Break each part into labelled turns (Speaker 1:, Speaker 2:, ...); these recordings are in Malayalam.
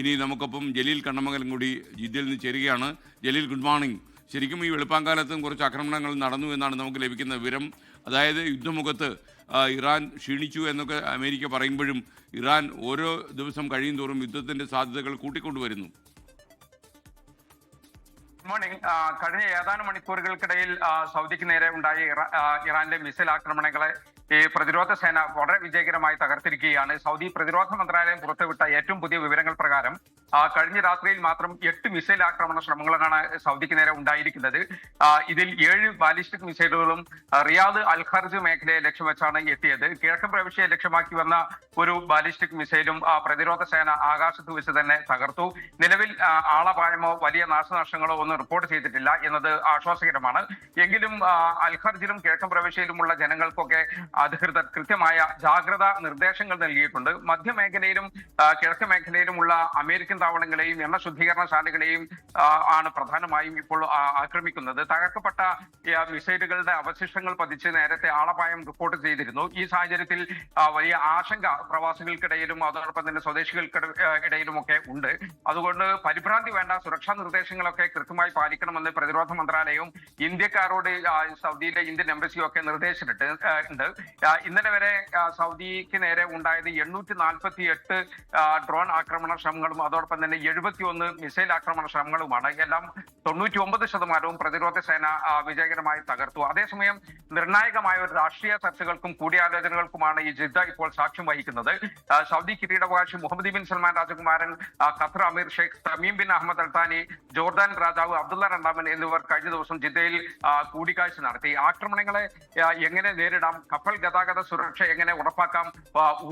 Speaker 1: ഇനി നമുക്കൊപ്പം ജലീൽ കണ്ണമംഗലം കൂടി ജിദ്ദയിൽ നിന്ന് ചേരുകയാണ്. Jaleel, good morning. ശരിക്കും ഈ വെളുപ്പാങ്കാലത്തും കുറച്ച് ആക്രമണങ്ങൾ നടന്നു എന്നാണ് നമുക്ക് ലഭിക്കുന്ന വിവരം. അതായത് യുദ്ധമുഖത്ത് ഇറാൻ ക്ഷീണിച്ചു എന്നൊക്കെ അമേരിക്ക പറയുമ്പോഴും ഇറാൻ ഓരോ ദിവസം കഴിയും തോറും യുദ്ധത്തിൻ്റെ സാധ്യതകൾ കൂട്ടിക്കൊണ്ടുവരുന്നു.
Speaker 2: മോർണിംഗ്. കഴിഞ്ഞ ഏതാനും മണിക്കൂറുകൾക്കിടയിൽ സൗദിക്ക് നേരെ ഉണ്ടായ ഇറാന്റെ മിസൈൽ ആക്രമണങ്ങളെ ഈ പ്രതിരോധ സേന വളരെ വിജയകരമായി തകർത്തിരിക്കുകയാണ്. സൗദി പ്രതിരോധ മന്ത്രാലയം പുറത്തുവിട്ട ഏറ്റവും പുതിയ വിവരങ്ങൾ പ്രകാരം കഴിഞ്ഞ രാത്രിയിൽ മാത്രം 8 മിസൈൽ ആക്രമണ ശ്രമങ്ങളാണ് സൗദിക്ക് നേരെ ഉണ്ടായിരിക്കുന്നത്. ഇതിൽ 7 ബാലിസ്റ്റിക് മിസൈലുകളും റിയാദ് അൽ ഖർജ് മേഖലയെ ലക്ഷ്യം വെച്ചാണ് എത്തിയത്. കിഴക്കൻ പ്രവിശ്യയെ ലക്ഷ്യമാക്കി വന്ന ഒരു ബാലിസ്റ്റിക് മിസൈലും പ്രതിരോധ സേന ആകാശത്ത് വെച്ച് തന്നെ തകർത്തു. നിലവിൽ ആളപായമോ വലിയ നാശനഷ്ടങ്ങളോ ഒന്നും റിപ്പോർട്ട് ചെയ്തിട്ടില്ല എന്നത് ആശ്വാസകരമാണ്. എങ്കിലും അൽ ഖർജിലും കിഴക്കൻ പ്രവിശ്യയിലുമുള്ള ജനങ്ങൾക്കൊക്കെ അധികൃതർ കൃത്യമായ ജാഗ്രതാ നിർദ്ദേശങ്ങൾ നൽകിയിട്ടുണ്ട്. മധ്യമേഖലയിലും കിഴക്കൻ മേഖലയിലുമുള്ള അമേരിക്കൻ താവളങ്ങളെയും എണ്ണ ശുദ്ധീകരണശാലകളെയും ആണ് പ്രധാനമായും ഇപ്പോൾ ആക്രമിക്കുന്നത്. തകർക്കപ്പെട്ട മിസൈലുകളുടെ അവശിഷ്ടങ്ങൾ പതിച്ച് നേരത്തെ ആളപായം റിപ്പോർട്ട് ചെയ്തിരുന്നു. ഈ സാഹചര്യത്തിൽ വലിയ ആശങ്ക പ്രവാസികൾക്കിടയിലും അതോടൊപ്പം തന്നെ സ്വദേശികൾക്കിടയിലുമൊക്കെ ഉണ്ട്. അതുകൊണ്ട് പരിഭ്രാന്തി വേണ്ട, സുരക്ഷാ നിർദ്ദേശങ്ങളൊക്കെ കൃത്യമായി പാലിക്കണമെന്ന് പ്രതിരോധ മന്ത്രാലയവും ഇന്ത്യക്കാരോട് സൗദിയിലെ ഇന്ത്യൻ എംബസിയും ഒക്കെ നിർദ്ദേശിച്ചിട്ടുണ്ട്. ഇന്നലെ വരെ സൗദിക്ക് നേരെ ഉണ്ടായത് 848 ഡ്രോൺ ആക്രമണ ശ്രമങ്ങളും അതോടൊപ്പം തന്നെ 71 മിസൈൽ ആക്രമണ ശ്രമങ്ങളുമാണ്. എല്ലാം 99% പ്രതിരോധ സേന വിജയകരമായി തകർത്തു. അതേസമയം നിർണായകമായ ഒരു രാഷ്ട്രീയ ചർച്ചകൾക്കും കൂടിയാലോചനകൾക്കുമാണ് ഈ ജിദ്ദ ഇപ്പോൾ സാക്ഷ്യം വഹിക്കുന്നത്. സൗദി കിരീടാവകാശി മുഹമ്മദ് ബിൻ സൽമാൻ രാജകുമാരൻ, ഖത്തർ അമീർ ഷെയ്ഖ് തമീം ബിൻ അഹമ്മദ് അൽ താനി, ജോർദാൻ രാജാവ് അബ്ദുള്ള രണ്ടാമൻ എന്നിവർ കഴിഞ്ഞ ദിവസം ജിദ്ദയിൽ കൂടിക്കാഴ്ച നടത്തി. ആക്രമണങ്ങളെ എങ്ങനെ നേരിടാം, കപ്പൽ ഗതാഗത സുരക്ഷ എങ്ങനെ ഉറപ്പാക്കാം,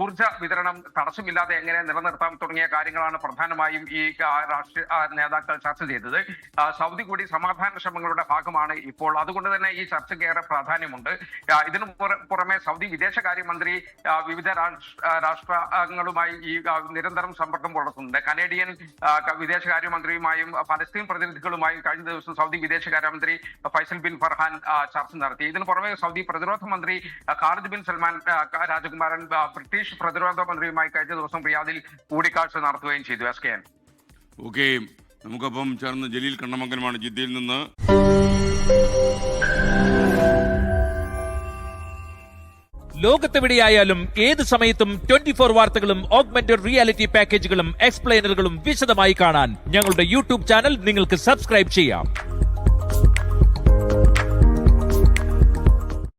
Speaker 2: ഊർജ വിതരണം തടസ്സമില്ലാതെ എങ്ങനെ നിലനിർത്താം തുടങ്ങിയ കാര്യങ്ങളാണ് പ്രധാനമായും ഈ രാഷ്ട്രീയ നേതാക്കൾ ചർച്ച ചെയ്തത്. സൗദി കൂടി സമാധാന ശ്രമങ്ങളുടെ ഭാഗമാണ് ഇപ്പോൾ. അതുകൊണ്ട് തന്നെ ഈ ചർച്ചയ്ക്ക് ഏറെ പ്രാധാന്യമുണ്ട്. ഇതിനു പുറമെ സൗദി വിദേശകാര്യമന്ത്രി വിവിധ രാഷ്ട്രങ്ങളുമായി ഈ നിരന്തരം സമ്പർക്കം പുലർത്തുന്നുണ്ട്. കനേഡിയൻ വിദേശകാര്യമന്ത്രിയുമായും പലസ്തീൻ പ്രതിനിധികളുമായും കഴിഞ്ഞ ദിവസം സൗദി വിദേശകാര്യമന്ത്രി ഫൈസൽ ബിൻ ഫർഹാൻ ചർച്ച നടത്തി. ഇതിനു പുറമെ സൗദി പ്രതിരോധ മന്ത്രി ഖാലിദ് ബിൻ സൽമാൻ രാജകുമാരൻ ബ്രിട്ടീഷ് പ്രതിരോധ മന്ത്രിയുമായി കഴിഞ്ഞ ദിവസം റിയാദിൽ കൂടിക്കാഴ്ച നടത്തുകയും ചെയ്തു.
Speaker 1: ഓക്കെ, നമുക്കപ്പം ചേർന്ന് ജലീൽ കണ്ണമംഗലമാണ് ജിദ്ദയിൽ നിന്ന്.
Speaker 3: ലോകത്തെവിടെയായാലും ഏത് സമയത്തും 24 വാർത്തകളും ഓഗ്മെന്റഡ് റിയാലിറ്റി പാക്കേജുകളും എക്സ്പ്ലെയിനറുകളും വിശദമായി കാണാൻ ഞങ്ങളുടെ യൂട്യൂബ് ചാനൽ നിങ്ങൾക്ക് സബ്സ്ക്രൈബ് ചെയ്യാം.